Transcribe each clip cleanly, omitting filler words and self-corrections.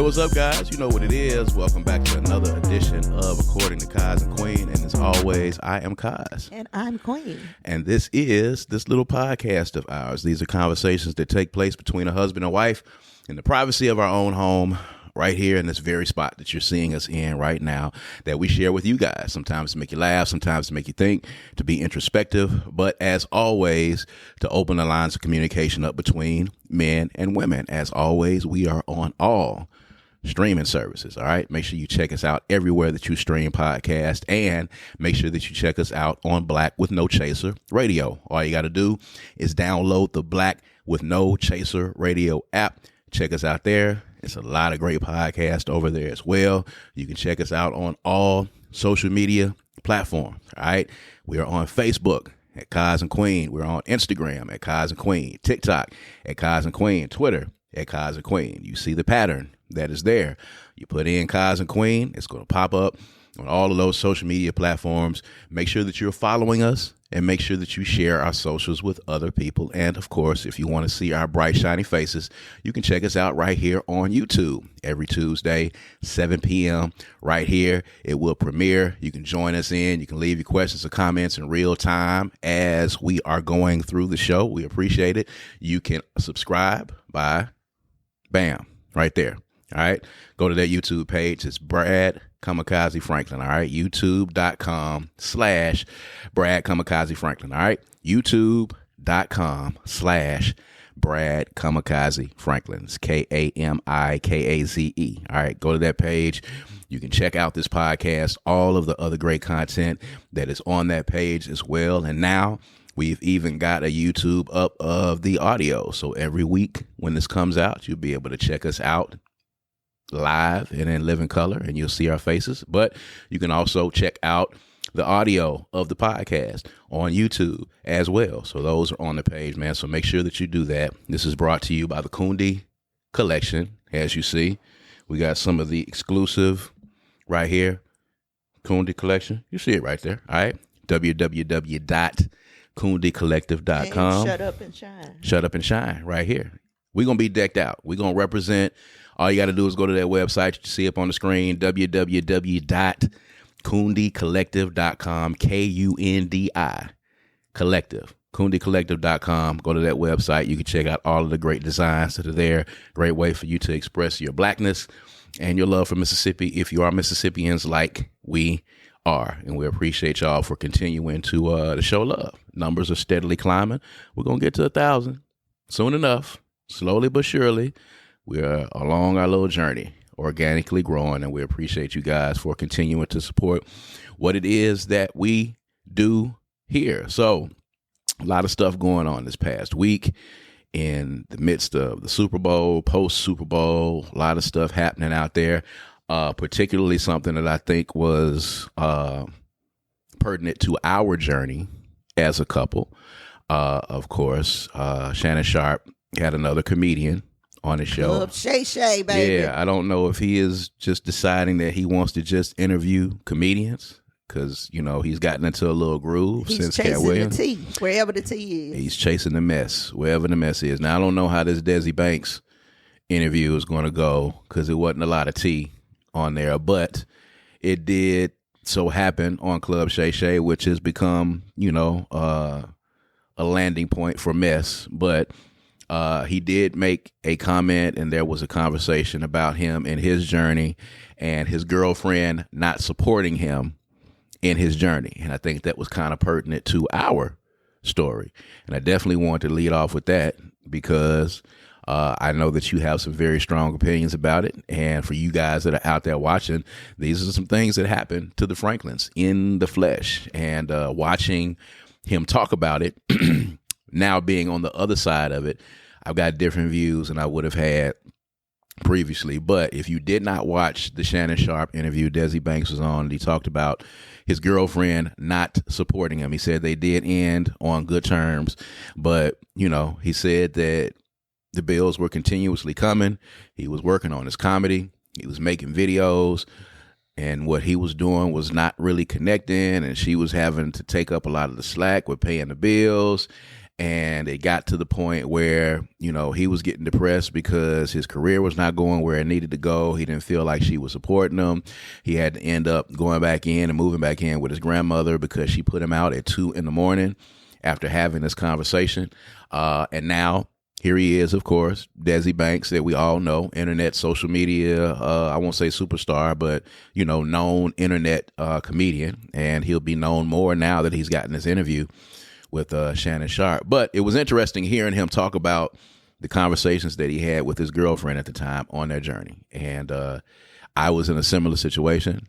Hey, what's up, guys? You know what it is. Welcome back to another edition of According to Kaz and Queen. And as always, I am Kaz. And I'm Queen. And this is this little podcast of ours. These are conversations that take place between a husband and wife in the privacy of our own home, right here in this very spot that you're seeing us in right now, that we share with you guys. Sometimes to make you laugh, sometimes to make you think, to be introspective, but as always, to open the lines of communication up between men and women. As always, we are on all streaming services. All right. Make sure you check us out everywhere that you stream podcasts, and make sure that you check us out on Black with No Chaser Radio. All you got to do is download the Black with No Chaser Radio app. Check us out there. It's a lot of great podcasts over there as well. You can check us out on all social media platforms. All right. We are on Facebook at Kaz and Queen. We're on Instagram at Kaz and Queen, TikTok at Kaz and Queen, Twitter at Kaz and Queen. You see the pattern that is there. You put in Kaz and Queen, it's going to pop up on all of those social media platforms. Make sure that you're following us, and make sure that you share our socials with other people. And of course, if you want to see our bright, shiny faces, you can check us out right here on YouTube every Tuesday, 7 p.m. right here. It will premiere. You can join us in. You can leave your questions or comments in real time as we are going through the show. We appreciate it. You can subscribe by bam, right there. All right. Go to that YouTube page. It's Brad Kamikaze Franklin. All right. YouTube.com/Brad Kamikaze Franklin. All right. YouTube.com/Brad Kamikaze Franklin. It's Kamikaze. All right. Go to that page. You can check out this podcast, all of the other great content that is on that page as well. And now we've even got a YouTube up of the audio. So every week when this comes out, you'll be able to check us out live and in living color, and you'll see our faces. But you can also check out the audio of the podcast on YouTube as well. So those are on the page, man. So make sure that you do that. This is brought to you by the Kundi Collection. As you see, we got some of the exclusive right here. Kundi Collection. You see it right there. All right. www.kundicollective.com. Shut up and shine. Shut up and shine right here. We're going to be decked out. We're going to represent. All you got to do is go to that website. You see up on the screen, www.kundicollective.com, Kundi Collective, kundicollective.com. Go to that website. You can check out all of the great designs that are there. Great way for you to express your blackness and your love for Mississippi if you are Mississippians like we are. And we appreciate y'all for continuing to show love. Numbers are steadily climbing. We're going to get to 1,000 soon enough, slowly but surely. We're along our little journey, organically growing, and we appreciate you guys for continuing to support what it is that we do here. So a lot of stuff going on this past week in the midst of the Super Bowl, post-Super Bowl, a lot of stuff happening out there, particularly something that I think was pertinent to our journey as a couple. Of course, Shannon Sharp had another comedian on the show. Club Shay Shay, baby. Yeah, I don't know if he is just deciding that he wants to just interview comedians because, you know, he's gotten into a little groove since Cat Williams. He's chasing the tea, wherever the tea is. He's chasing the mess, wherever the mess is. Now, I don't know how this Desi Banks interview is going to go because it wasn't a lot of tea on there, but it did so happen on Club Shay Shay, which has become, you know, a landing point for mess, but he did make a comment, and there was a conversation about him and his journey and his girlfriend not supporting him in his journey. And I think that was kind of pertinent to our story. And I definitely wanted to lead off with that because I know that you have some very strong opinions about it. And for you guys that are out there watching, these are some things that happened to the Franklins in the flesh. And watching him talk about it, now being on the other side of it, I've got different views than I would have had previously. But if you did not watch the Shannon Sharp interview, Desi Banks was on, and he talked about his girlfriend not supporting him. He said they did end on good terms, but, you know, he said that the bills were continuously coming. He was working on his comedy. He was making videos, and what he was doing was not really connecting, and she was having to take up a lot of the slack with paying the bills. And it got to the point where, he was getting depressed because his career was not going where it needed to go. He didn't feel like she was supporting him. He had to end up going back in and moving back in with his grandmother because she put him out at 2 a.m. after having this conversation. And now here he is, of course, Desi Banks, that we all know, internet, social media, I won't say superstar, but, known internet comedian. And he'll be known more now that he's gotten this interview with Shannon Sharpe. But it was interesting hearing him talk about the conversations that he had with his girlfriend at the time on their journey. And I was in a similar situation.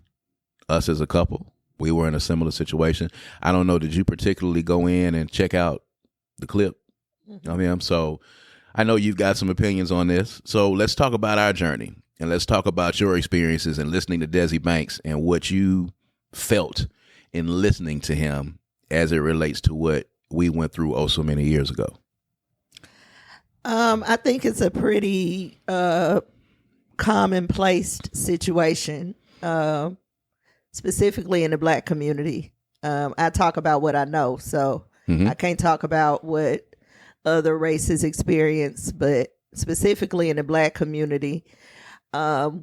Us as a couple, we were in a similar situation. I don't know, did you particularly go in and check out the clip of him? So I know you've got some opinions on this. So let's talk about our journey, and let's talk about your experiences in listening to Desi Banks and what you felt in listening to him as it relates to what we went through so many years ago. I think it's a pretty commonplace situation, specifically in the Black community. I talk about what I know, so I can't talk about what other races experience, but specifically in the Black community, the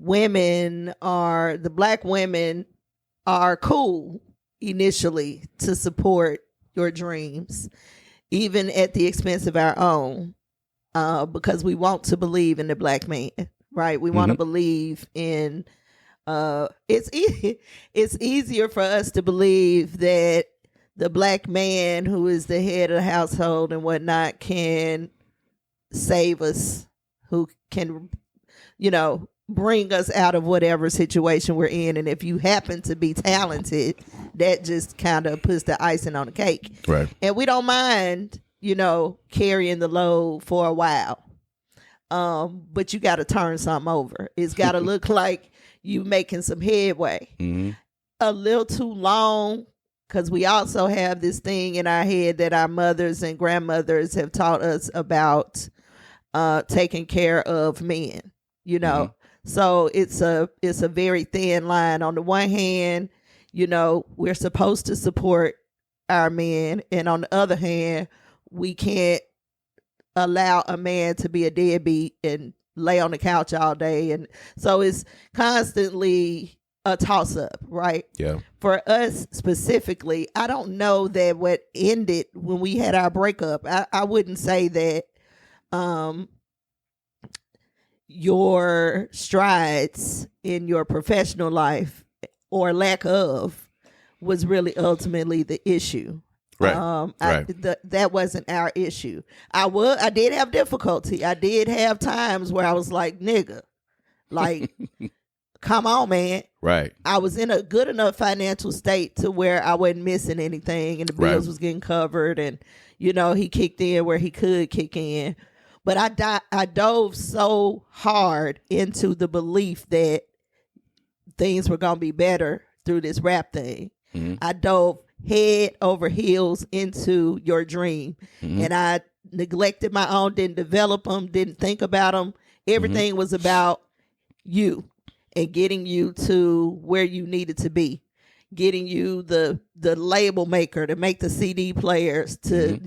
Black women are cool initially to support your dreams, even at the expense of our own, because we want to believe in the Black man, right? We want to believe in, it's easier for us to believe that the Black man who is the head of the household and whatnot can save us, who can, bring us out of whatever situation we're in. And if you happen to be talented, that just kind of puts the icing on the cake. Right. And we don't mind, carrying the load for a while. But you got to turn something over. It's got to look like you making some headway. A little too long, because we also have this thing in our head that our mothers and grandmothers have taught us about taking care of men, So it's a very thin line. On the one hand, we're supposed to support our men, and on the other hand, we can't allow a man to be a deadbeat and lay on the couch all day. And so it's constantly a toss up, right? Yeah. For us specifically, I don't know that what ended when we had our breakup, I wouldn't say that your strides in your professional life or lack of was really ultimately the issue. Right. That wasn't our issue. I did have difficulty. I did have times where I was like, nigga, like, come on, man. Right. I was in a good enough financial state to where I wasn't missing anything and the bills was getting covered, and, he kicked in where he could kick in. But I dove so hard into the belief that things were going to be better through this rap thing. I dove head over heels into your dream. And I neglected my own, didn't develop them, didn't think about them. Everything was about you and getting you to where you needed to be. Getting you the label maker to make the CD players, to,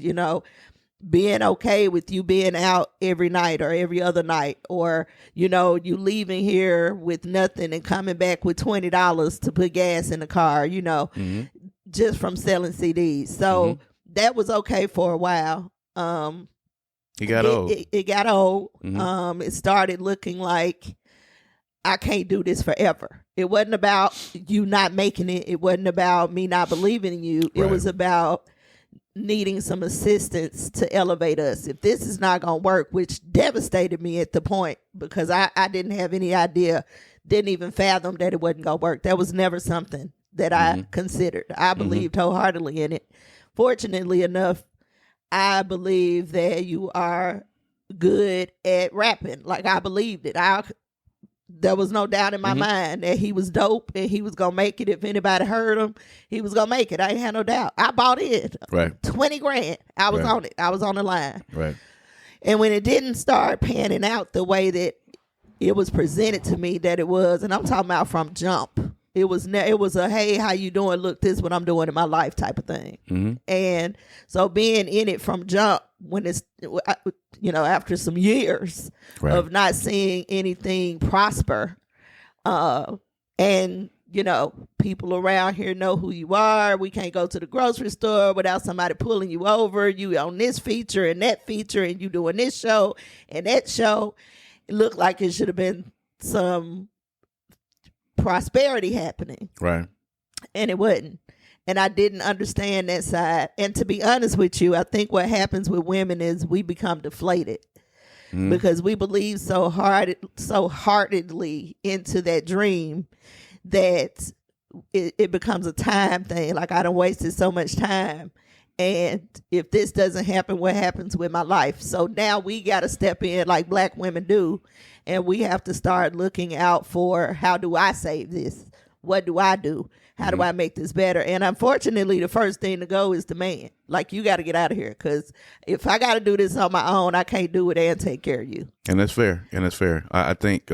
being okay with you being out every night or every other night, or, you leaving here with nothing and coming back with $20 to put gas in the car, just from selling CDs. So that was okay for a while. It got old. It got old. It started looking like I can't do this forever. It wasn't about you not making it. It wasn't about me not believing in you. It was about needing some assistance to elevate us. If this is not going to work, which devastated me at the point, because I didn't have any idea, didn't even fathom that it wasn't going to work. That was never something that I considered. I believed wholeheartedly in it. Fortunately enough, I believe that you are good at rapping. Like, I believed it. There was no doubt in my mind that he was dope and he was going to make it. If anybody heard him, he was going to make it. I ain't had no doubt. I bought it. Right. 20 grand. I was on it. I was on the line. Right. And when it didn't start panning out the way that it was presented to me that it was, and I'm talking about from jump, It was a, hey, how you doing? Look, this is what I'm doing in my life type of thing. Mm-hmm. And so being in it from jump, when it's, after some years of not seeing anything prosper, and people around here know who you are. We can't go to the grocery store without somebody pulling you over. You on this feature and that feature, and you doing this show and that show. It looked like it should have been some prosperity happening. Right. And it wasn't. And I didn't understand that side. And to be honest with you, I think what happens with women is we become deflated because we believe so heartedly into that dream that it becomes a time thing. Like, I done wasted so much time. And if this doesn't happen, what happens with my life? So now we got to step in like Black women do. And we have to start looking out for, how do I save this? What do I do? How do I make this better? And unfortunately, the first thing to go is the man. Like, you got to get out of here, because if I got to do this on my own, I can't do it and take care of you. And that's fair. I think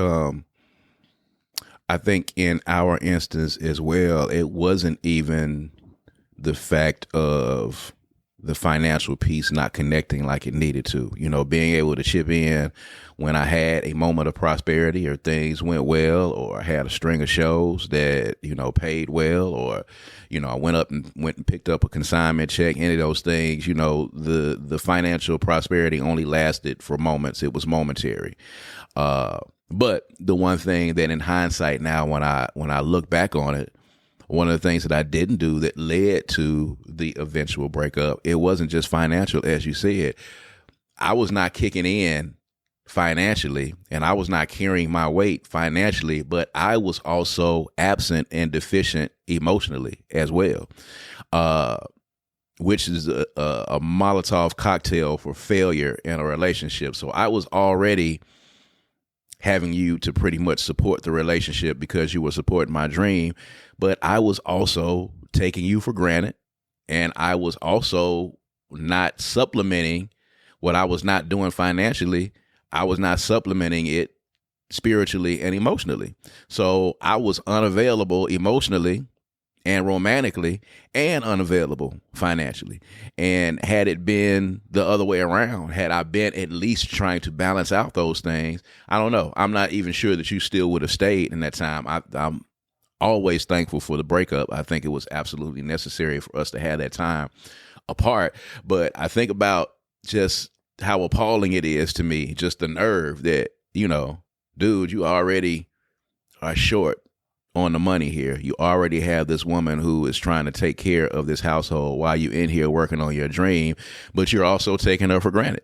in our instance as well, it wasn't even the fact of the financial piece not connecting like it needed to, being able to chip in when I had a moment of prosperity or things went well, or I had a string of shows that, paid well, or, I went and picked up a consignment check, any of those things, the financial prosperity only lasted for moments. It was momentary. But the one thing that in hindsight now, when I look back on it, one of the things that I didn't do that led to the eventual breakup, it wasn't just financial, as you said. I was not kicking in financially, and I was not carrying my weight financially, but I was also absent and deficient emotionally as well, which is a Molotov cocktail for failure in a relationship. So I was already having you to pretty much support the relationship because you were supporting my dream, but I was also taking you for granted, and I was also not supplementing what I was not doing financially. I was not supplementing it spiritually and emotionally. So I was unavailable emotionally and romantically, and unavailable financially. And had it been the other way around, had I been at least trying to balance out those things, I don't know. I'm not even sure that you still would have stayed in that time. I'm always thankful for the breakup. I think it was absolutely necessary for us to have that time apart. But I think about just how appalling it is to me, just the nerve that, dude, you already are short on the money here. You already have this woman who is trying to take care of this household while you're in here working on your dream, but you're also taking her for granted.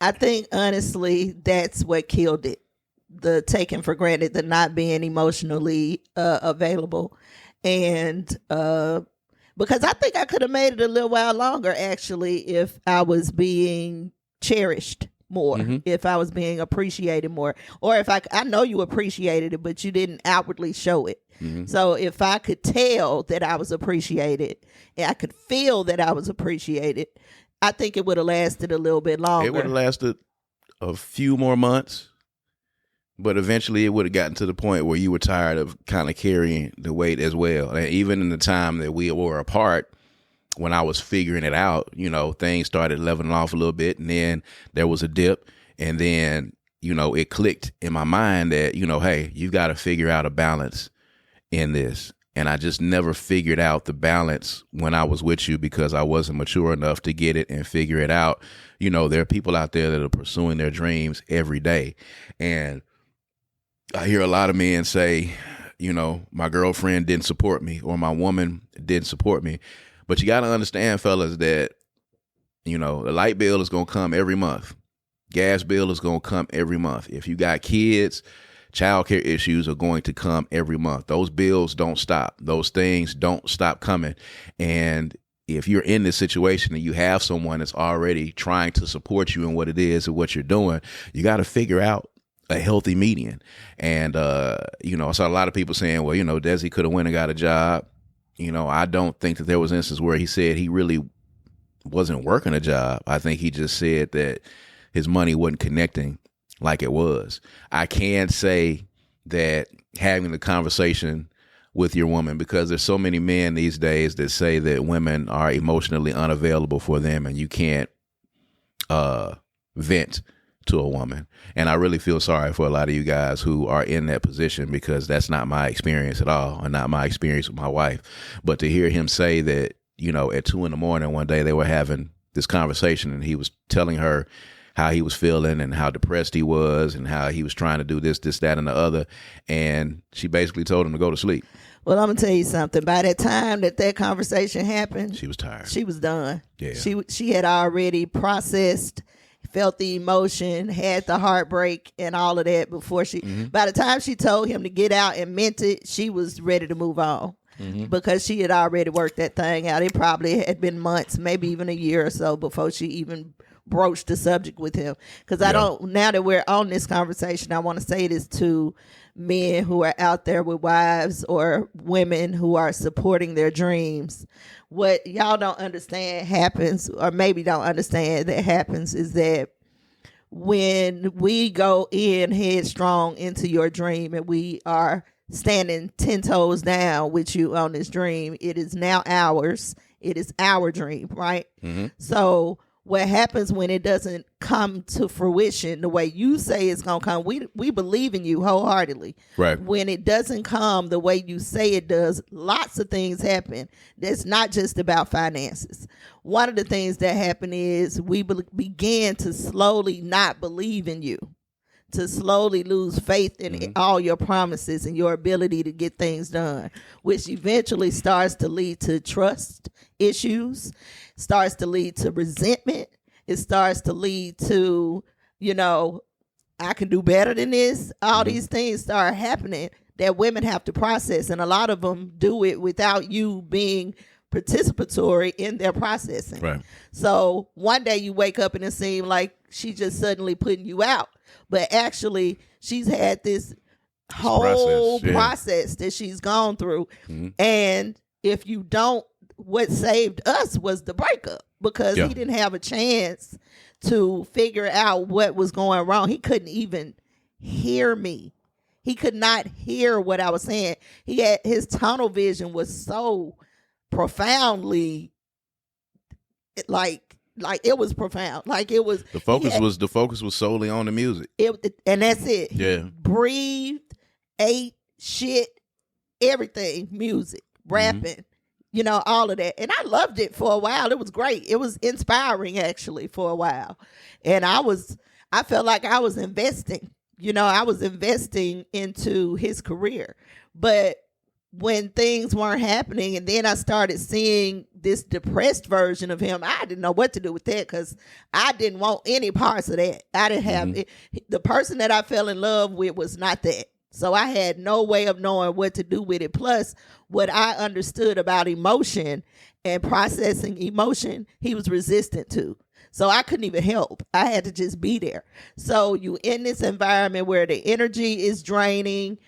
I think, honestly, that's what killed it. The taking for granted, the not being emotionally available. And because I think I could have made it a little while longer, actually, if I was being cherished more, if I was being appreciated more, or if I know you appreciated it, but you didn't outwardly show it. So if I could tell that I was appreciated, and I could feel that I was appreciated, I think it would have lasted a little bit longer. It would have lasted a few more months, but eventually it would have gotten to the point where you were tired of kind of carrying the weight as well. And even in the time that we were apart, when I was figuring it out, things started leveling off a little bit, and then there was a dip, and then, it clicked in my mind that, hey, you got to figure out a balance in this. And I just never figured out the balance when I was with you because I wasn't mature enough to get it and figure it out. There are people out there that are pursuing their dreams every day. And I hear a lot of men say, my girlfriend didn't support me, or my woman didn't support me. But you got to understand, fellas, that, the light bill is going to come every month. Gas bill is going to come every month. If you got kids, childcare issues are going to come every month. Those bills don't stop. Those things don't stop coming. And if you're in this situation and you have someone that's already trying to support you in what it is and what you're doing, you got to figure out a healthy median. And, I saw a lot of people saying, well, Desi could have went and got a job. I don't think that there was instances where he said he really wasn't working a job. I think he just said that his money wasn't connecting like it was. I can say that having the conversation with your woman, because there's so many men these days that say that women are emotionally unavailable for them and you can't vent to a woman. And I really feel sorry for a lot of you guys who are in that position, because that's not my experience at all, and not my experience with my wife. But to hear him say that, at 2 a.m. one day they were having this conversation and he was telling her how he was feeling and how depressed he was and how he was trying to do this, that, and the other. And she basically told him to go to sleep. Well, I'm going to tell you something. By that time that conversation happened, she was tired. She was done. Yeah. She had already processed, felt the emotion, had the heartbreak and all of that before by the time she told him to get out and meant it, she was ready to move on. Because she had already worked that thing out. It probably had been months, maybe even a year or so before she even broached the subject with him. Because now that we're on this conversation, I want to say this to men who are out there with wives or women who are supporting their dreams. What y'all don't understand happens, or maybe don't understand that happens, is that when we go in headstrong into your dream and we are standing 10 toes down with you on this dream, it is now ours. It is our dream, right? So what happens when it doesn't come to fruition the way you say it's going to come, we believe in you wholeheartedly. Right. When it doesn't come the way you say it does, lots of things happen. That's not just about finances. One of the things that happened is we began to slowly not believe in you, to slowly lose faith in all your promises and your ability to get things done, which eventually starts to lead to trust issues, starts to lead to resentment. It starts to lead to, I can do better than this. All these things start happening that women have to process, and a lot of them do it without you being participatory in their processing. Right. So one day you wake up and it seems like she's just suddenly putting you out. But actually, she's had this whole process that she's gone through. And if you don't, what saved us was the breakup, because he didn't have a chance to figure out what was going wrong. He couldn't even hear me. He could not hear what I was saying. His tunnel vision was so profoundly it was profound. Like it was the focus was solely on the music. And that's it. Yeah. Breathed, ate, shit, everything, music, rapping, all of that. And I loved it for a while. It was great. It was inspiring actually for a while. And I felt like I was investing. I was investing into his career. But when things weren't happening, and then I started seeing this depressed version of him, I didn't know what to do with that, because I didn't want any parts of that. I didn't have it. The person that I fell in love with was not that. So I had no way of knowing what to do with it. Plus, what I understood about emotion and processing emotion, he was resistant to. So I couldn't even help. I had to just be there. So you in this environment where the energy is draining,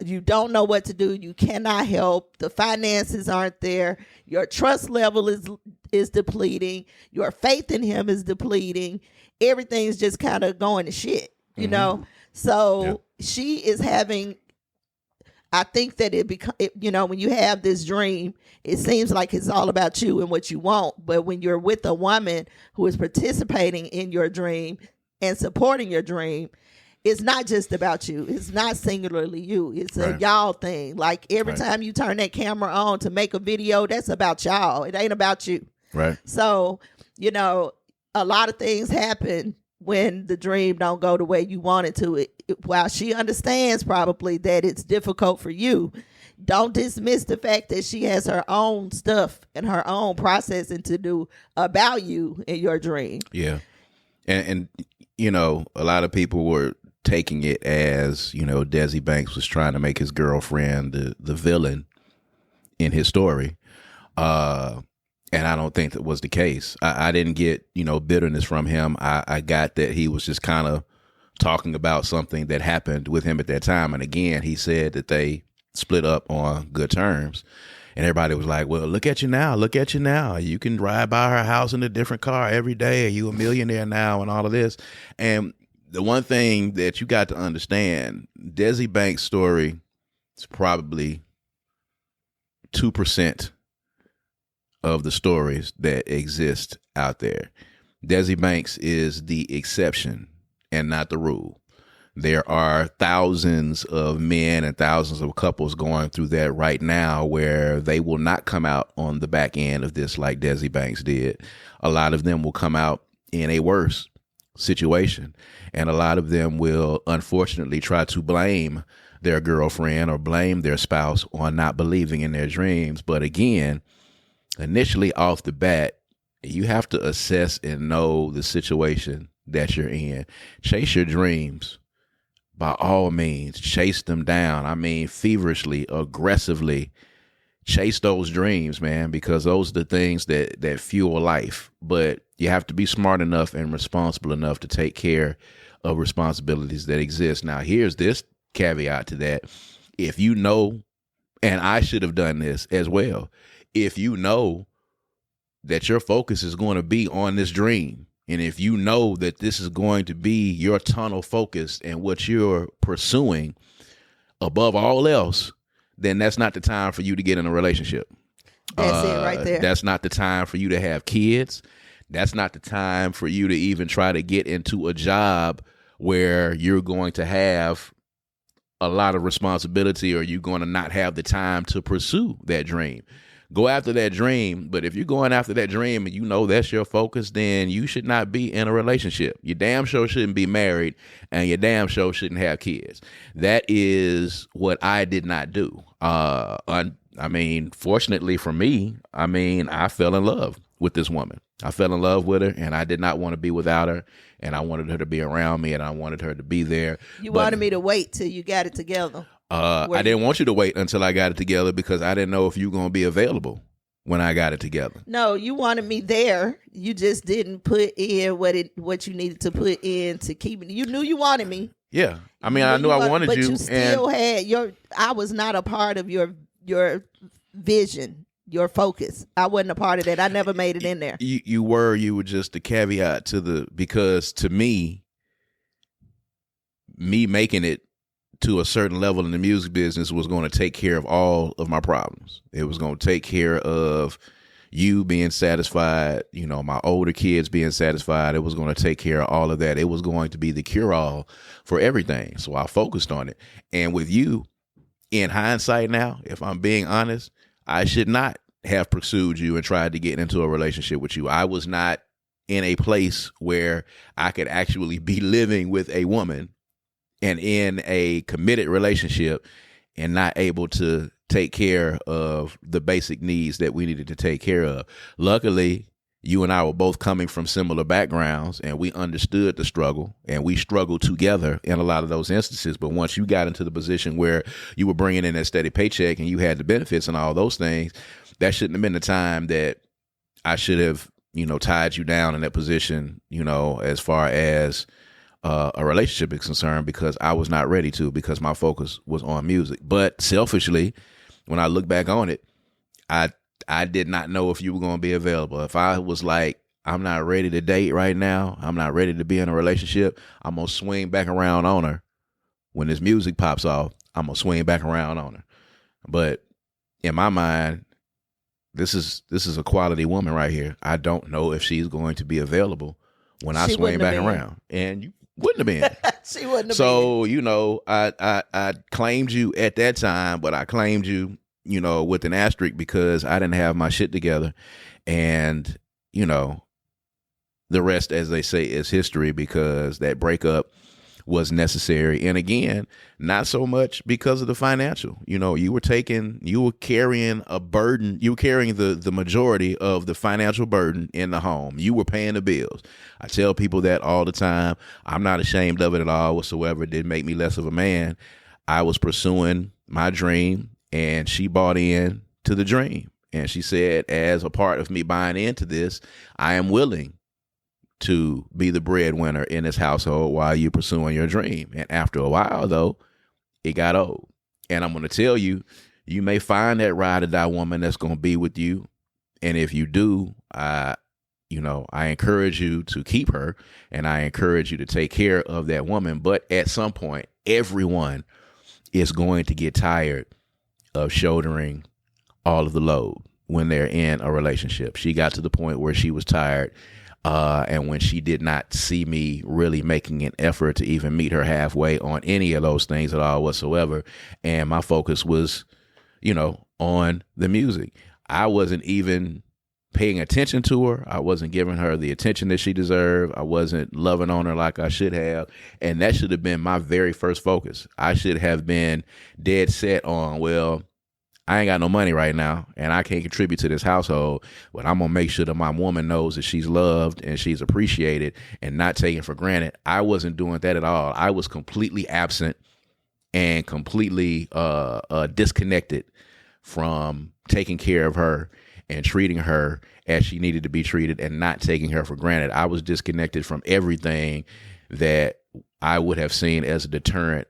you don't know what to do. You cannot help. The finances aren't there. Your trust level is depleting. Your faith in him is depleting. Everything's just kind of going to shit, So she is having, I think that when you have this dream, it seems like it's all about you and what you want. But when you're with a woman who is participating in your dream and supporting your dream, it's not just about you. It's not singularly you. It's a y'all thing. Like every time you turn that camera on to make a video, that's about y'all. It ain't about you. Right. So, a lot of things happen when the dream don't go the way you want it to. While she understands probably that it's difficult for you, don't dismiss the fact that she has her own stuff and her own processing to do about you in your dream. Yeah. And a lot of people were taking it as, Desi Banks was trying to make his girlfriend the villain in his story. And I don't think that was the case. I didn't get, bitterness from him. I got that he was just kind of talking about something that happened with him at that time. And again, he said that they split up on good terms. And everybody was like, well, look at you now. Look at you now. You can ride by her house in a different car every day. You a millionaire now and all of this. And the one thing that you got to understand, Desi Banks' story is probably 2% of the stories that exist out there. Desi Banks is the exception and not the rule. There are thousands of men and thousands of couples going through that right now where they will not come out on the back end of this like Desi Banks did. A lot of them will come out in a worse situation, and a lot of them will unfortunately try to blame their girlfriend or blame their spouse on not believing in their dreams. But again, initially off the bat, you have to assess and know the situation that you're in. Chase your dreams. By all means, chase them down. I mean, feverishly, aggressively chase those dreams, man, because those are the things that fuel life. But you have to be smart enough and responsible enough to take care of responsibilities that exist. Now, here's this caveat to that. If you know, and I should have done this as well, if you know that your focus is going to be on this dream, and if you know that this is going to be your tunnel focus and what you're pursuing above all else, then that's not the time for you to get in a relationship. That's it right there. That's not the time for you to have kids. That's not the time for you to even try to get into a job where you're going to have a lot of responsibility or you're going to not have the time to pursue that dream. Go after that dream, but if you're going after that dream and you know that's your focus, then you should not be in a relationship. You damn sure shouldn't be married, and you damn sure shouldn't have kids. That is what I did not do. I mean, fortunately for me, I fell in love with this woman. I fell in love with her, and I did not want to be without her, and I wanted her to be around me, and I wanted her to be there. You wanted me to wait till you got it together. I didn't want you to wait until I got it together because I didn't know if you were going to be available when I got it together. No, you wanted me there. You just didn't put in what you needed to put in to keep it. You knew you wanted me. Yeah. I mean, I knew I wanted you. But you still had I was not a part of your vision, your focus. I wasn't a part of that. I never made it in there. You were just the caveat because to me making it to a certain level in the music business was going to take care of all of my problems. It was going to take care of you being satisfied, my older kids being satisfied. It was going to take care of all of that. It was going to be the cure-all for everything. So I focused on it. And with you, in hindsight now, if I'm being honest, I should not have pursued you and tried to get into a relationship with you. I was not in a place where I could actually be living with a woman and in a committed relationship and not able to take care of the basic needs that we needed to take care of. Luckily, you and I were both coming from similar backgrounds, and we understood the struggle, and we struggled together in a lot of those instances. But once you got into the position where you were bringing in that steady paycheck and you had the benefits and all those things, that shouldn't have been the time that I should have, tied you down in that position, as far as a relationship is concerned, because I was not ready to, because my focus was on music. But selfishly, when I look back on it, I did not know if you were going to be available. If I was like, I'm not ready to date right now, I'm not ready to be in a relationship, I'm going to swing back around on her. When this music pops off, I'm going to swing back around on her. But in my mind, this is a quality woman right here. I don't know if she's going to be available when I swing back around. And you wouldn't have been. She wouldn't have been. So, I claimed you at that time, but I claimed you, with an asterisk because I didn't have my shit together. And, the rest, as they say, is history, because that breakup was necessary. And again, not so much because of the financial. You were carrying a burden. You were carrying the majority of the financial burden in the home. You were paying the bills. I tell people that all the time. I'm not ashamed of it at all whatsoever. It didn't make me less of a man. I was pursuing my dream, and she bought in to the dream. And she said, as a part of me buying into this, I am willing to be the breadwinner in this household while you're pursuing your dream. And after a while, though, it got old. And I'm going to tell you, you may find that ride or die woman that's going to be with you. And if you do, I encourage you to keep her, and I encourage you to take care of that woman. But at some point, everyone is going to get tired of shouldering all of the load when they're in a relationship. She got to the point where she was tired. And when she did not see me really making an effort to even meet her halfway on any of those things at all whatsoever. And my focus was, on the music. I wasn't even paying attention to her. I wasn't giving her the attention that she deserved. I wasn't loving on her like I should have. And that should have been my very first focus. I should have been dead set on, well, I ain't got no money right now and I can't contribute to this household, but I'm going to make sure that my woman knows that she's loved and she's appreciated and not taken for granted. I wasn't doing that at all. I was completely absent and completely disconnected from taking care of her and treating her as she needed to be treated and not taking her for granted. I was disconnected from everything that I would have seen as a deterrent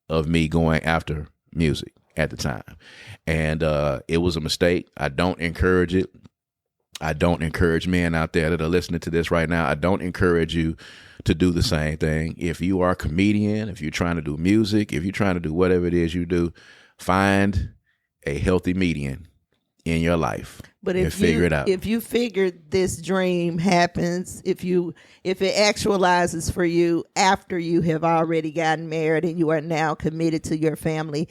of me going after music at the time. And it was a mistake. I don't encourage it. I don't encourage men out there that are listening to this right now. I don't encourage you to do the same thing. If you are a comedian, if you're trying to do music, if you're trying to do whatever it is you do, find a healthy median in your life. But if figure it out. If you figure this dream happens, if it actualizes for you after you have already gotten married and you are now committed to your family,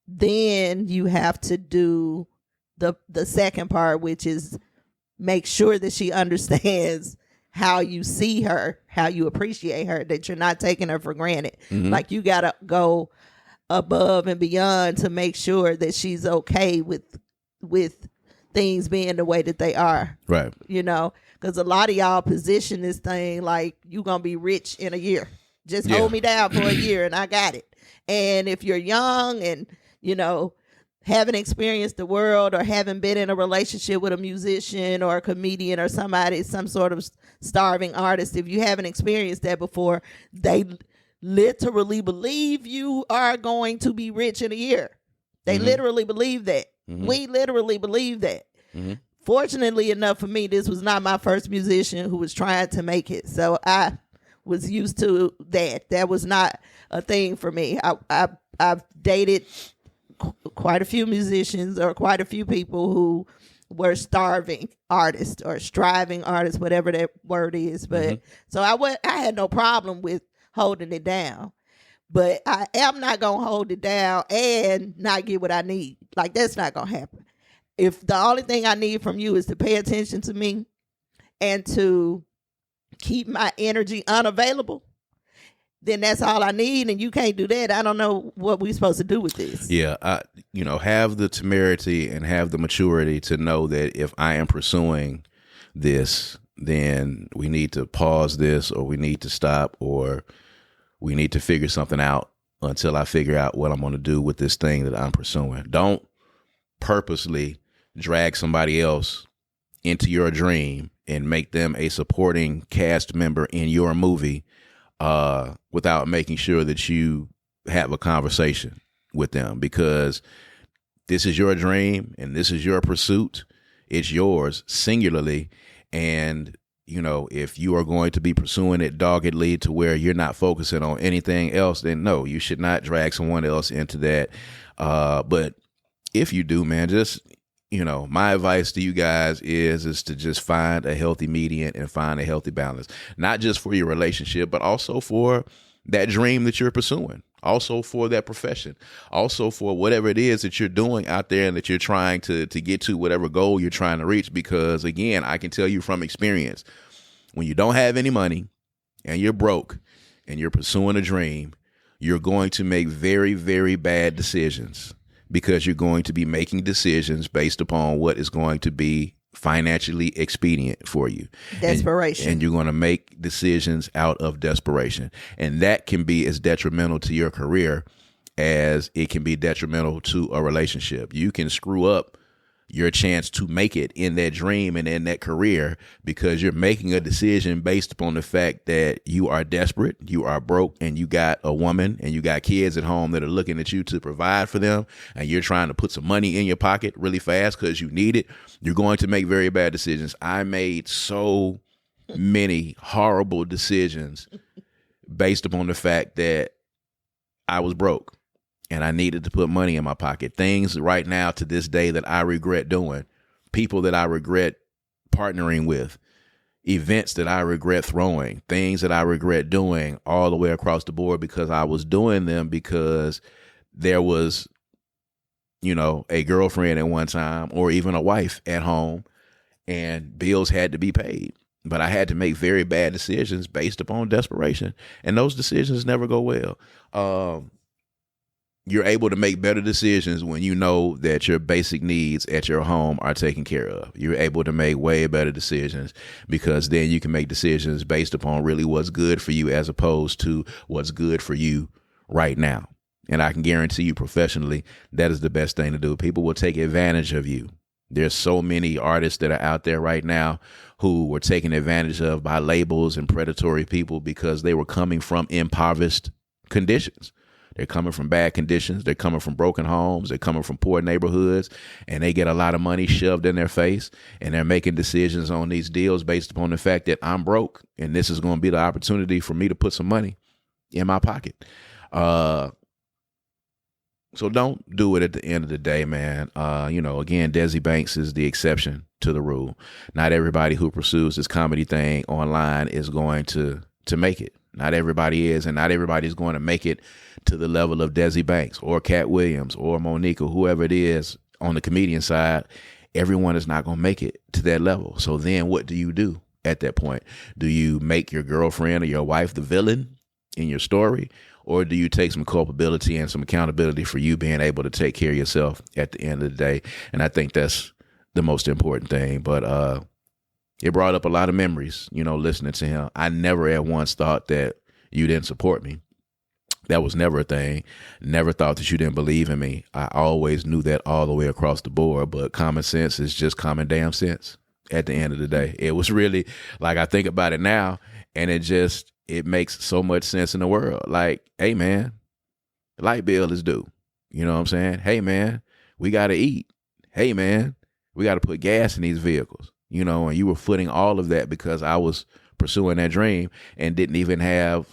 then you have to do the second part, which is make sure that she understands how you see her, how you appreciate her, that you're not taking her for granted. Mm-hmm. Like you got to go above and beyond to make sure that she's okay with things being the way that they are. Right. Because a lot of y'all position this thing like you going to be rich in a year. Just hold me down for a year and I got it. And if you're young and, haven't experienced the world or haven't been in a relationship with a musician or a comedian or somebody, some sort of starving artist, if you haven't experienced that before, they literally believe you are going to be rich in a year. They literally believe that. Mm-hmm. We literally believe that. Mm-hmm. Fortunately enough for me, this was not my first musician who was trying to make it. So I was used to that. That was not a thing for me. I've dated quite a few musicians or quite a few people who were starving artists or striving artists, whatever that word is. But so I had no problem with holding it down. But I am not going to hold it down and not get what I need. Like, that's not going to happen. If the only thing I need from you is to pay attention to me and to keep my energy unavailable, then that's all I need. And you can't do that. I don't know what we're supposed to do with this. Yeah. Have the temerity and have the maturity to know that if I am pursuing this, then we need to pause this or we need to stop or we need to figure something out until I figure out what I'm going to do with this thing that I'm pursuing. Don't purposely drag somebody else into your dream and make them a supporting cast member in your movie without making sure that you have a conversation with them, because this is your dream and this is your pursuit. It's yours singularly. And if you are going to be pursuing it doggedly to where you're not focusing on anything else, then no, you should not drag someone else into that. But if you do, man, just, my advice to you guys is to just find a healthy median and find a healthy balance, not just for your relationship, but also for that dream that you're pursuing, also for that profession, also for whatever it is that you're doing out there and that you're trying to get to, whatever goal you're trying to reach. Because again, I can tell you from experience, when you don't have any money and you're broke and you're pursuing a dream, you're going to make very, very bad decisions, because you're going to be making decisions based upon what is going to be financially expedient for you. Desperation. And you're going to make decisions out of desperation. And that can be as detrimental to your career as it can be detrimental to a relationship. You can screw up your chance to make it in that dream and in that career because you're making a decision based upon the fact that you are desperate, you are broke, and you got a woman and you got kids at home that are looking at you to provide for them, and you're trying to put some money in your pocket really fast because you need it. You're going to make very bad decisions. I made so many horrible decisions based upon the fact that I was broke. and I needed to put money in my pocket. Things right now to this day that I regret doing, people that I regret partnering with, events that I regret throwing, things that I regret doing all the way across the board because I was doing them because there was, a girlfriend at one time or even a wife at home and bills had to be paid. But I had to make very bad decisions based upon desperation. And those decisions never go well. You're able to make better decisions when you know that your basic needs at your home are taken care of. You're able to make way better decisions because then you can make decisions based upon really what's good for you as opposed to what's good for you right now. And I can guarantee you professionally, that is the best thing to do. People will take advantage of you. There's so many artists that are out there right now who were taken advantage of by labels and predatory people because they were coming from impoverished conditions. They're coming from bad conditions. They're coming from broken homes. They're coming from poor neighborhoods, and they get a lot of money shoved in their face, and they're making decisions on these deals based upon the fact that I'm broke, and this is going to be the opportunity for me to put some money in my pocket. So don't do it at the end of the day, man. Again, Desi Banks is the exception to the rule. Not everybody who pursues this comedy thing online is going to make it. Not everybody is, and not everybody is going to make it to the level of Desi Banks or Cat Williams or Monique or whoever it is on the comedian side. Everyone is not going to make it to that level. So then what do you do at that point? Do you make your girlfriend or your wife the villain in your story? Or do you take some culpability and some accountability for you being able to take care of yourself at the end of the day? And I think that's the most important thing. But it brought up a lot of memories, listening to him. I never at once thought that you didn't support me. That was never a thing. Never thought that you didn't believe in me. I always knew that all the way across the board. But common sense is just common damn sense at the end of the day. It was really like I think about it now and it makes so much sense in the world. Like, hey, man, the light bill is due. You know what I'm saying? Hey, man, we got to eat. Hey, man, we got to put gas in these vehicles. And you were footing all of that because I was pursuing that dream and didn't even have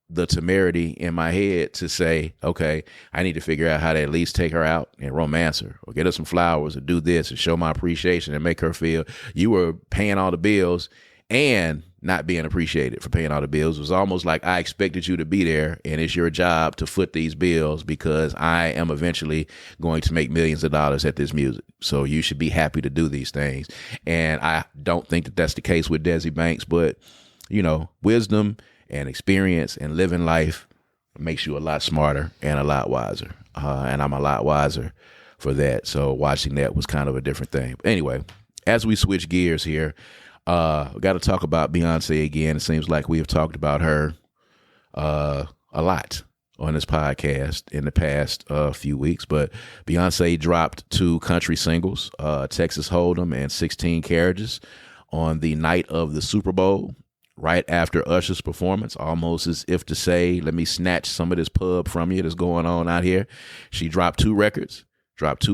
the temerity in my head to say, okay, I need to figure out how to at least take her out and romance her or get her some flowers or do this and show my appreciation and make her feel you were paying all the bills and not being appreciated for paying all the bills. It was almost like I expected you to be there and it's your job to foot these bills because I am eventually going to make millions of dollars at this music. So you should be happy to do these things. And I don't think that that's the case with Desi Banks, but wisdom and experience and living life makes you a lot smarter and a lot wiser. And I'm a lot wiser for that. So watching that was kind of a different thing. But anyway, as we switch gears here, we got to talk about Beyonce again. It seems like we have talked about her a lot on this podcast in the past few weeks. But Beyonce dropped 2 country singles, Texas Hold'em and 16 Carriages, on the night of the Super Bowl, right after Usher's performance, almost as if to say, let me snatch some of this pub from you that's going on out here. She dropped 2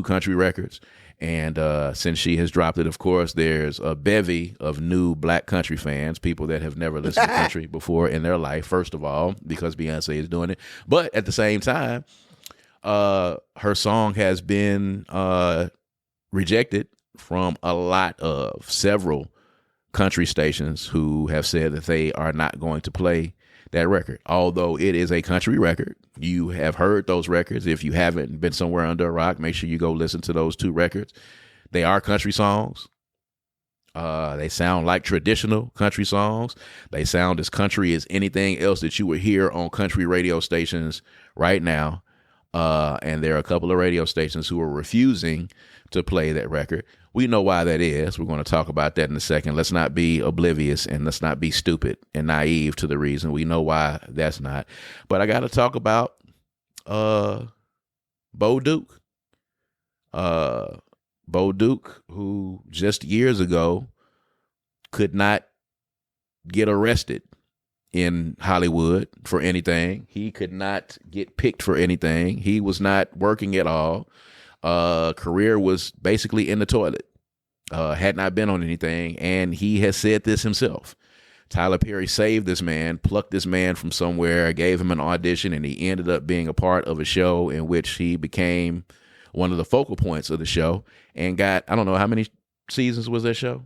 country records. And since she has dropped it, of course, there's a bevy of new black country fans, people that have never listened to country before in their life, first of all, because Beyonce is doing it. But at the same time, her song has been rejected from several country stations who have said that they are not going to play that record. Although it is a country record, you have heard those records. If you haven't been somewhere under a rock, make sure you go listen to those 2 records. They are country songs. They sound like traditional country songs. They sound as country as anything else that you would hear on country radio stations right now. And there are a couple of radio stations who are refusing to play that record. We know why that is. We're going to talk about that in a second. Let's not be oblivious and let's not be stupid and naive to the reason. We know why that's not. But I got to talk about Bo Duke. Bo Duke, who just years ago could not get arrested in Hollywood for anything. He could not get picked for anything. He was not working at all. Career was basically in the toilet. Had not been on anything. And he has said this himself. Tyler Perry saved this man, plucked this man from somewhere, gave him an audition, and he ended up being a part of a show in which he became one of the focal points of the show and got, I don't know, how many seasons was that show?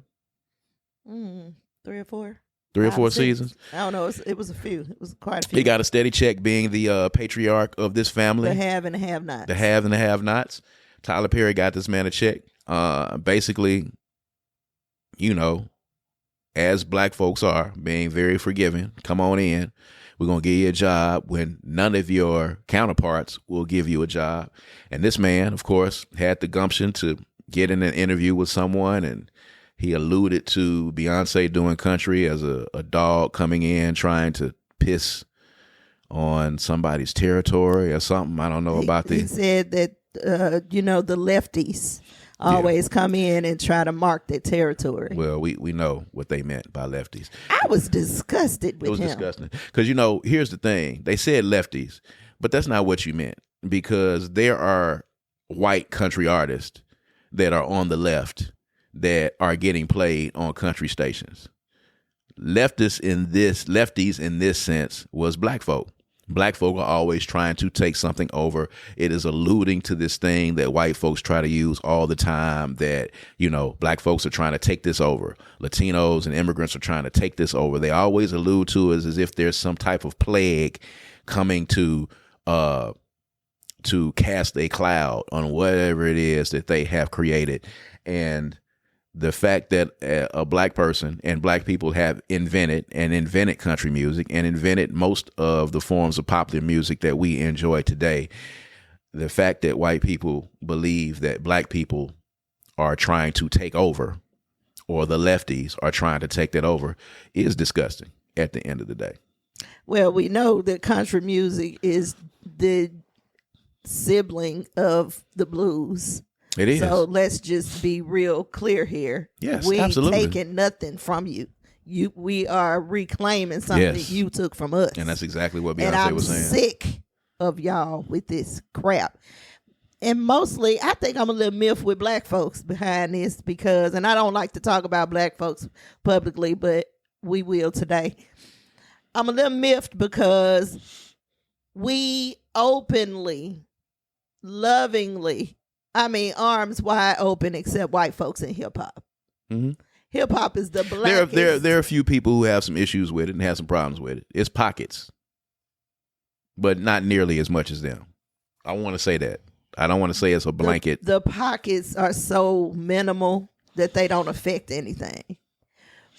3 or 4. 3 or 4 6. seasons? I don't know. It was a few. It was quite a few. He got a steady check being the patriarch of this family. The have and the have-nots. The have and the have-nots. Tyler Perry got this man a check. Basically, you know, as black folks are, being very forgiving. Come on in. We're going to give you a job when none of your counterparts will give you a job. And this man, of course, had the gumption to get in an interview with someone, and he alluded to Beyonce doing country as a dog coming in trying to piss on somebody's territory or something. I don't know about this. He said that, the lefties always come in and try to mark their territory. Well, we know what they meant by lefties. I was disgusted with him. It was disgusting. Because, here's the thing. They said lefties, but that's not what you meant, because there are white country artists that are on the left that are getting played on country stations. Lefties in this sense was black folk. Black folk are always trying to take something over. It is alluding to this thing that white folks try to use all the time, that, black folks are trying to take this over. Latinos and immigrants are trying to take this over. They always allude to it as if there's some type of plague coming to cast a cloud on whatever it is that they have created. And the fact that a black person and black people have invented country music and invented most of the forms of popular music that we enjoy today, the fact that white people believe that black people are trying to take over, or the lefties are trying to take that over, is disgusting at the end of the day. Well, we know that country music is the sibling of the blues. It is. So let's just be real clear here. Yes, we ain't absolutely. taking nothing from you. We are reclaiming something that you took from us. And that's exactly what Beyonce was saying. And I'm sick of y'all with this crap. And mostly, I think I'm a little miffed with black folks behind this, because, and I don't like to talk about black folks publicly, but we will today. I'm a little miffed because we openly, lovingly, arms wide open, except white folks in hip hop. Mm-hmm. Hip hop is the blackest. There are a few people who have some issues with it and have some problems with it. It's pockets, but not nearly as much as them. I want to say that. I don't want to say it's a blanket. The pockets are so minimal that they don't affect anything.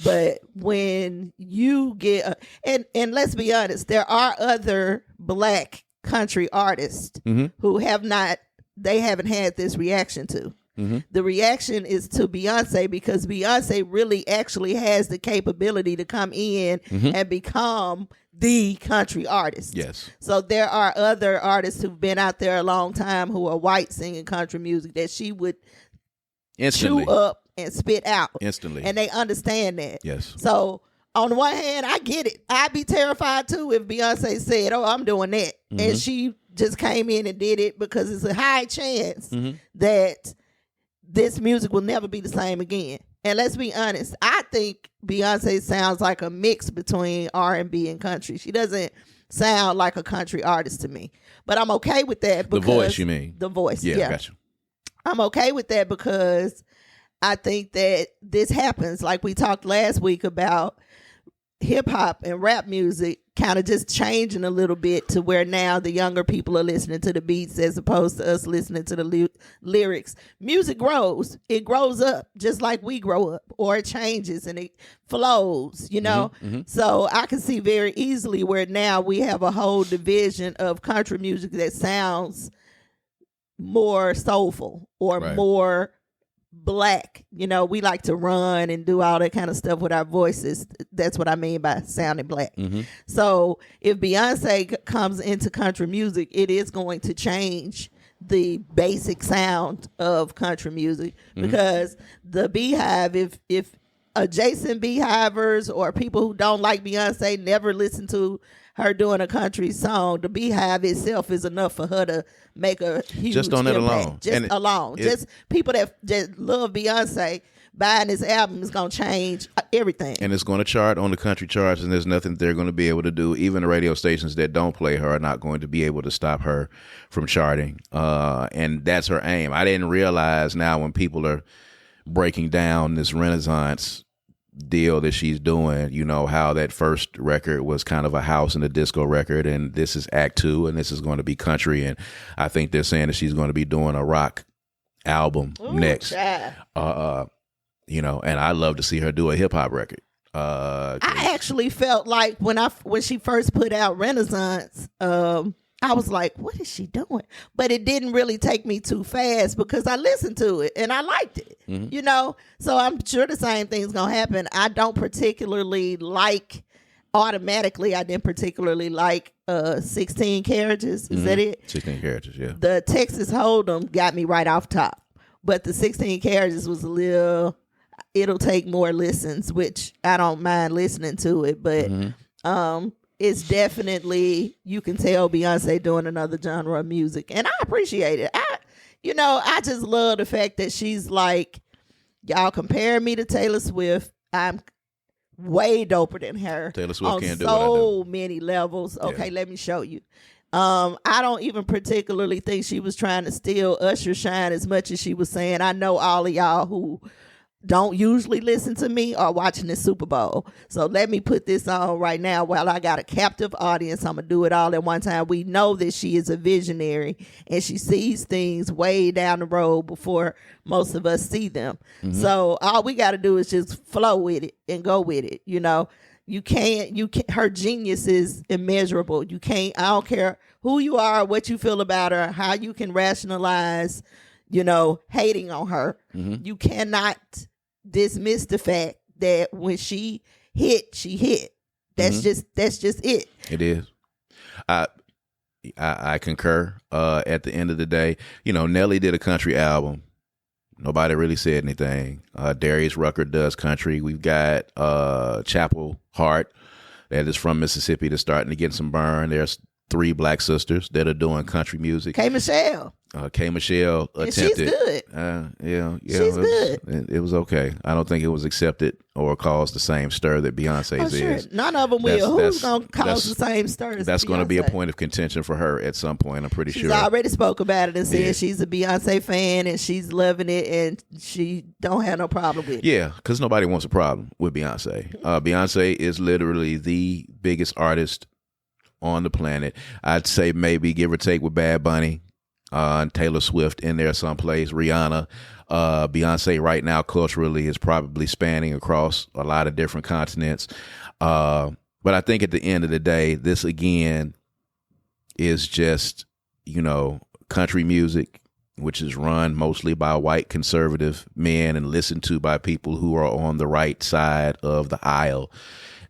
But when you get, and let's be honest, there are other black country artists who haven't had this reaction to. Mm-hmm. The reaction is to Beyonce, because Beyonce really actually has the capability to come in and become the country artist. Yes. So there are other artists who've been out there a long time who are white singing country music that she would instantly chew up and spit out instantly. And they understand that. Yes. So on the one hand, I get it. I'd be terrified too if Beyonce said, "Oh, I'm doing that," and she just came in and did it, because it's a high chance that this music will never be the same again. And let's be honest, I think Beyonce sounds like a mix between R&B and country. She doesn't sound like a country artist to me, but I'm okay with that. Because the voice, you mean? The voice, yeah. I got you. I'm okay with that, because I think that this happens, like we talked last week about hip hop and rap music kind of just changing a little bit to where now the younger people are listening to the beats as opposed to us listening to the lyrics. Music grows. It grows up just like we grow up, or it changes and it flows, So I can see very easily where now we have a whole division of country music that sounds more soulful or more black. We like to run and do all that kind of stuff with our voices. That's what I mean by sounding black. So if Beyonce comes into country music, it is going to change the basic sound of country music, because the Beehive, if adjacent Beehivers or people who don't like Beyonce never listen to her doing a country song, the Beehive itself is enough for her to make a huge just on that impact. alone. Just alone. Just people that just love Beyonce buying this album is going to change everything. And it's going to chart on the country charts, and there's nothing they're going to be able to do. Even the radio stations that don't play her are not going to be able to stop her from charting. And that's her aim. I didn't realize now when people are breaking down this Renaissance deal that she's doing, you know, how that first record was kind of a house and a disco record, and this is act 2, and this is going to be country, and I think they're saying that she's going to be doing a rock album next. You know, and I love to see her do a hip hop record. I actually felt like when she first put out Renaissance, I was like, what is she doing? But it didn't really take me too fast because I listened to it and I liked it, you know? So I'm sure the same thing's going to happen. I don't particularly like, automatically, I didn't particularly like 16 Carriages. Is that it? 16 Carriages, yeah. The Texas Hold'em got me right off top. But the 16 Carriages was a little, it'll take more listens, which I don't mind listening to it. But it's definitely, you can tell Beyonce doing another genre of music. And I appreciate it. I just love the fact that she's like, y'all compare me to Taylor Swift. I'm way doper than her. Taylor Swift on can't do what I do. So many levels. Okay, let me show you. I don't even particularly think she was trying to steal Usher shine as much as she was saying, I know all of y'all who don't usually listen to me are watching the Super Bowl. So let me put this on right now while I got a captive audience. I'm going to do it all at one time. We know that she is a visionary and she sees things way down the road before most of us see them. So all we got to do is just flow with it and go with it. You know, you can't, her genius is immeasurable. You can't, I don't care who you are, what you feel about her, how you can rationalize, you know, hating on her. You cannot dismiss the fact that when she hit, she hit. That's just it. It is. I concur. At the end of the day, you know, Nelly did a country album. Nobody really said anything. Darius Rucker does country. We've got Chapel Hart that is from Mississippi that's starting to get some burn. There's 3 black sisters that are doing country music. K. Michelle. K. Michelle attempted. And she's good. Yeah. She's good. It was okay. I don't think it was accepted or caused the same stir that Beyonce's is. None of them will. Who's going to cause the same stir as That's going to be a Beyonce? point of contention for her at some point, I'm pretty She's sure. already spoke about it and said she's a Beyonce fan and she's loving it and she don't have no problem with it. Yeah, because nobody wants a problem with Beyonce. Beyonce is literally the biggest artist on the planet. I'd say maybe give or take with Bad Bunny, and Taylor Swift in there someplace, Rihanna. Beyonce right now culturally is probably spanning across a lot of different continents. But I think at the end of the day, this again is just, you know, country music, which is run mostly by white conservative men and listened to by people who are on the right side of the aisle.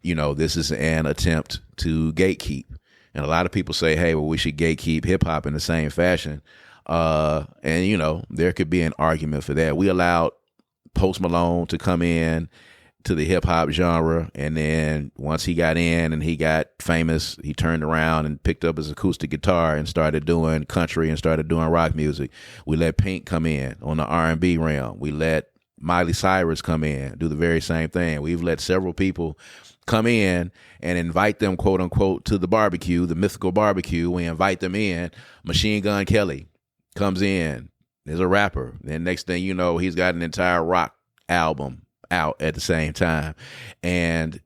You know, this is an attempt to gatekeep. And a lot of people say, hey, well, we should gatekeep hip hop in the same fashion. And, you know, there could be an argument for that. We allowed Post Malone to come in to the hip hop genre. And then once he got in and he got famous, he turned around and picked up his acoustic guitar and started doing country and started doing rock music. We let Pink come in on the R&B realm. We let Miley Cyrus come in, do the very same thing. We've let several people come in and invite them, quote unquote, to the barbecue, the mythical barbecue. We invite them in. Machine Gun Kelly comes in. There's a rapper. Then next thing you know, he's got an entire rock album out at the same time. And,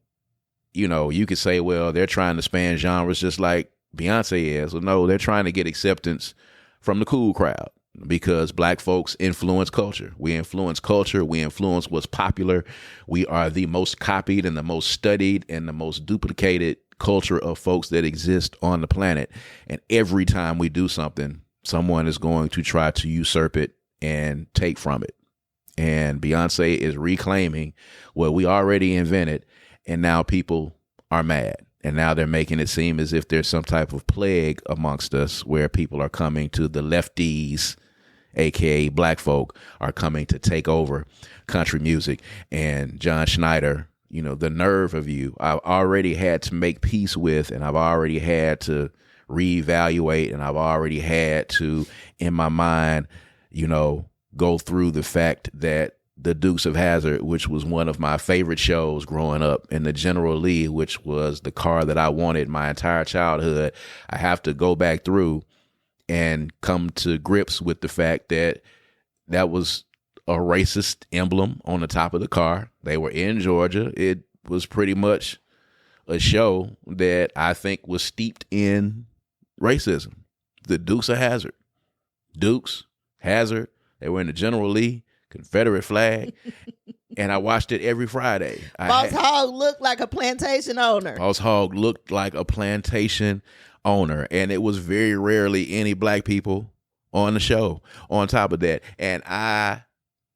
you know, you could say, well, they're trying to span genres just like Beyonce is. Well, no, they're trying to get acceptance from the cool crowd. Because black folks influence culture. We influence culture. We influence what's popular. We are the most copied and the most studied and the most duplicated culture of folks that exist on the planet. And every time we do something, someone is going to try to usurp it and take from it. And Beyonce is reclaiming what we already invented. And now people are mad. And now they're making it seem as if there's some type of plague amongst us where people are coming to the lefties, aka black folk, are coming to take over country music. And John Schneider, you know, the nerve of you, I've already had to make peace with, and I've already had to reevaluate, and I've already had to, in my mind, you know, go through the fact that the Dukes of Hazzard, which was one of my favorite shows growing up, and the General Lee, which was the car that I wanted my entire childhood, I have to go back through and come to grips with the fact that that was a racist emblem on the top of the car. They were in Georgia. It was pretty much a show that I think was steeped in racism. The Dukes of Hazzard. Dukes, Hazzard, they were in the General Lee, Confederate flag, and I watched it every Friday. Boss Hogg looked like a plantation owner. Boss Hogg looked like a plantation owner, and it was very rarely any black people on the show on top of that, and I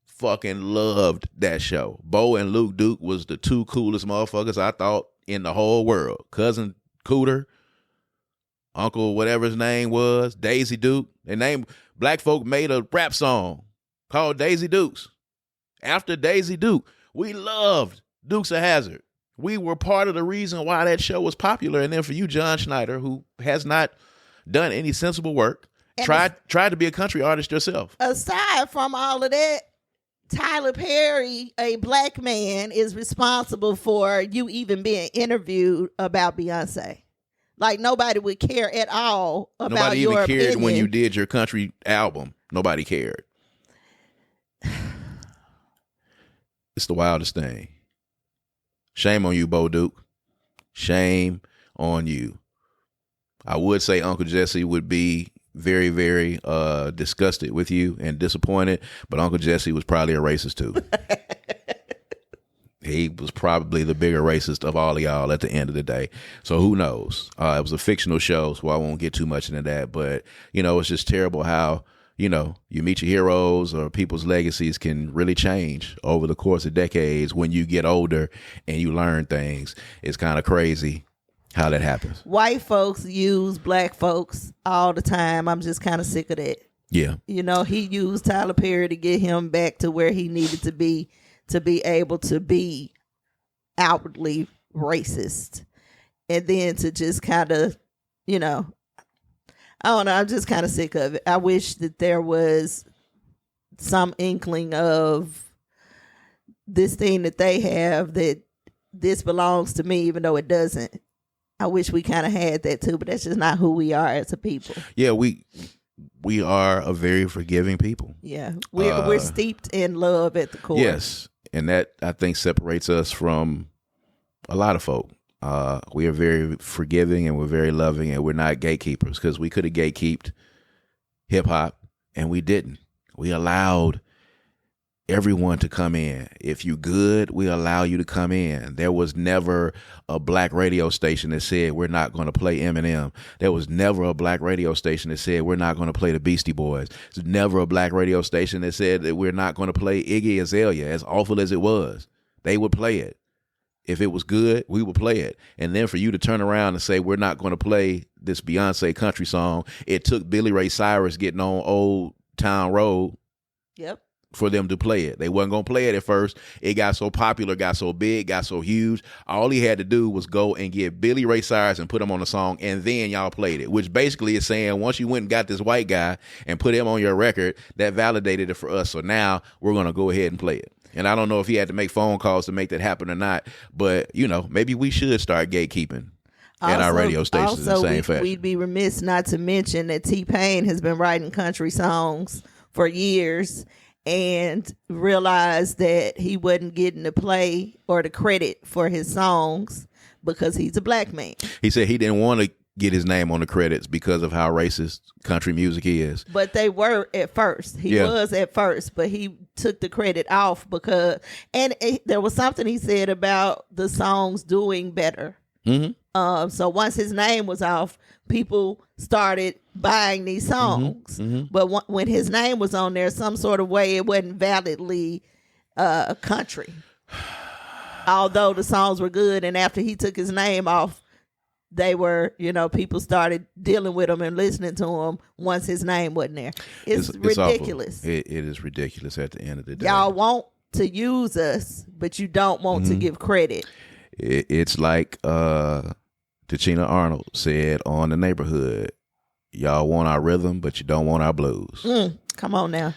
fucking loved that show. Bo and Luke Duke was the two coolest motherfuckers I thought in the whole world. Cousin Cooter, Uncle whatever his name was, Daisy Duke. Their name, black folk made a rap song called Daisy Dukes. After Daisy Duke, we loved Dukes of Hazzard. We were part of the reason why that show was popular. And then for you, John Schneider, who has not done any sensible work, tried to be a country artist yourself. Aside from all of that, Tyler Perry, a black man, is responsible for you even being interviewed about Beyonce. Like, nobody would care at all about your opinion. Nobody even cared when you did your country album. Nobody cared. It's the wildest thing. Shame on you, Bo Duke. Shame on you. I would say Uncle Jesse would be very, very disgusted with you and disappointed, but Uncle Jesse was probably a racist too. He was probably the bigger racist of all of y'all at the end of the day. So who knows? It was a fictional show, so I won't get too much into that. But, you know, it's just terrible how, you know, you meet your heroes or people's legacies can really change over the course of decades when you get older and you learn things. It's kind of crazy how that happens. White folks use black folks all the time. I'm just kind of sick of that. Yeah. You know, he used Tyler Perry to get him back to where he needed to be able to be outwardly racist. And then to just kind of, you know, I don't know, I'm just kind of sick of it. I wish that there was some inkling of this thing that they have, that this belongs to me, even though it doesn't. I wish we kind of had that too, but that's just not who we are as a people. Yeah, we are a very forgiving people. Yeah, we're steeped in love at the core. Yes, and that, I think, separates us from a lot of folk. We are very forgiving and we're very loving, and we're not gatekeepers, because we could have gatekeeped hip hop and we didn't. We allowed everyone to come in. If you good, we allow you to come in. There was never a black radio station that said we're not going to play Eminem. There was never a black radio station that said we're not going to play the Beastie Boys. There's never a black radio station that said that we're not going to play Iggy Azalea. As awful as it was, they would play it. If it was good, we would play it. And then for you to turn around and say we're not going to play this Beyonce country song, it took Billy Ray Cyrus getting on Old Town Road for them to play it. They wasn't going to play it at first. It got so popular, got so big, got so huge. All he had to do was go and get Billy Ray Cyrus and put him on the song, and then y'all played it, which basically is saying once you went and got this white guy and put him on your record, that validated it for us. So now we're going to go ahead and play it. And I don't know if he had to make phone calls to make that happen or not, but, you know, maybe we should start gatekeeping at our radio stations in the same fashion. We'd be remiss not to mention that T-Pain has been writing country songs for years and realized that he wasn't getting the play or the credit for his songs because he's a black man. He said he didn't want to get his name on the credits because of how racist country music is. But they were at first. He was at first, but he took the credit off because, there was something he said about the songs doing better. Mm-hmm. So once his name was off, people started buying these songs. Mm-hmm. Mm-hmm. But when his name was on there, some sort of way, it wasn't validly country. Although the songs were good, and after he took his name off, they were, you know, people started dealing with him and listening to him once his name wasn't there. It's ridiculous. It is ridiculous at the end of the day. Y'all want to use us, but you don't want to give credit. It's like Tachina Arnold said on The Neighborhood, y'all want our rhythm, but you don't want our blues. Come on now.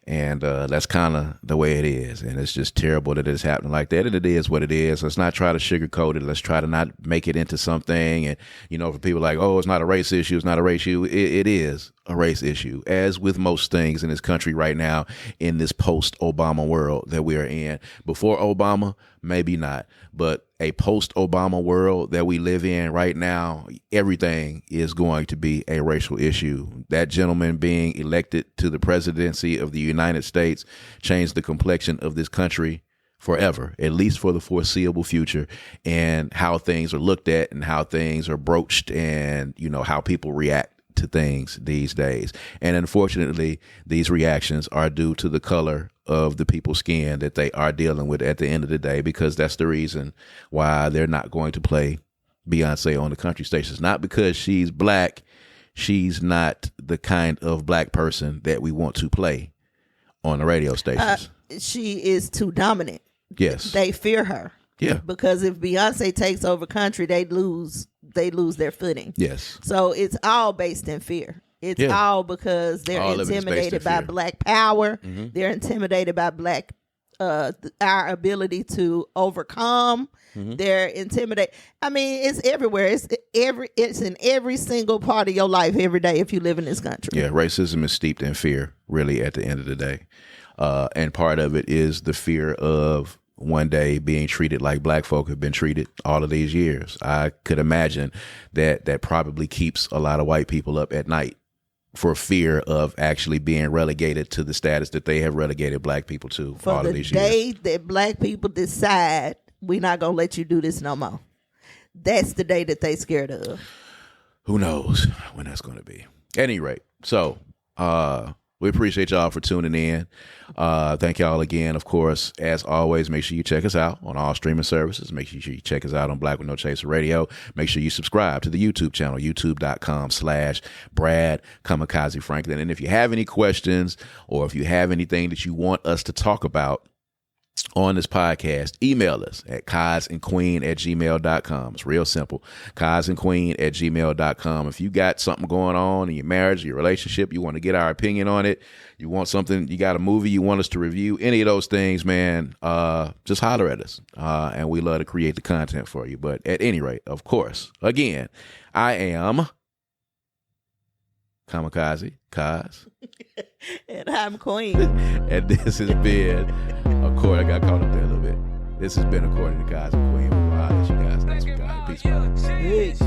And that's kind of the way it is. And it's just terrible that it's happening like that. And it is what it is. Let's not try to sugarcoat it. Let's try to not make it into something. And, for people like, oh, it's not a race issue. It's not a race issue. It is a race issue, as with most things in this country right now, in this post-Obama world that we are in. Before Obama, maybe not. But a post-Obama world that we live in right now, everything is going to be a racial issue. That gentleman being elected to the presidency of the United States changed the complexion of this country forever, at least for the foreseeable future, and how things are looked at and how things are broached and, how people react to things these days. And unfortunately, these reactions are due to the color of the people's skin that they are dealing with at the end of the day, because that's the reason why they're not going to play Beyonce on the country stations. Not because she's black. She's not the kind of black person that we want to play on the radio stations. She is too dominant. Yes. They fear her. Yeah. Because if Beyonce takes over country, they lose their footing. Yes. So it's all based in fear. It's all because they're intimidated by black power. Mm-hmm. They're intimidated by black our ability to overcome. Mm-hmm. They're intimidated. I mean, it's everywhere. It's in every single part of your life every day if you live in this country. Yeah, racism is steeped in fear, really, at the end of the day. And part of it is the fear of one day being treated like black folk have been treated all of these years. I could imagine that probably keeps a lot of white people up at night for fear of actually being relegated to the status that they have relegated black people to for all of these years. For the day that black people decide we're not going to let you do this no more, that's the day that they scared of. Who knows when that's going to be. At any rate, so we appreciate y'all for tuning in. Thank y'all again. Of course, as always, make sure you check us out on all streaming services. Make sure you check us out on Black with No Chaser Radio. Make sure you subscribe to the YouTube channel, youtube.com/Brad Kamikaze Franklin. And if you have any questions or if you have anything that you want us to talk about on this podcast, email us at kazandqueen@gmail.com. It's real simple. kazandqueen@gmail.com. If you got something going on in your marriage, your relationship, you want to get our opinion on it, you want something, you got a movie you want us to review, any of those things, man, just holler at us. And we love to create the content for you. But at any rate, of course, again, I am Kamikaze, Kaz. And I'm Queen. And this has been, of course, I got caught up there a little bit. This has been According to Kaz and Queen. We'll holler at you guys next week. Peace, man. Peace.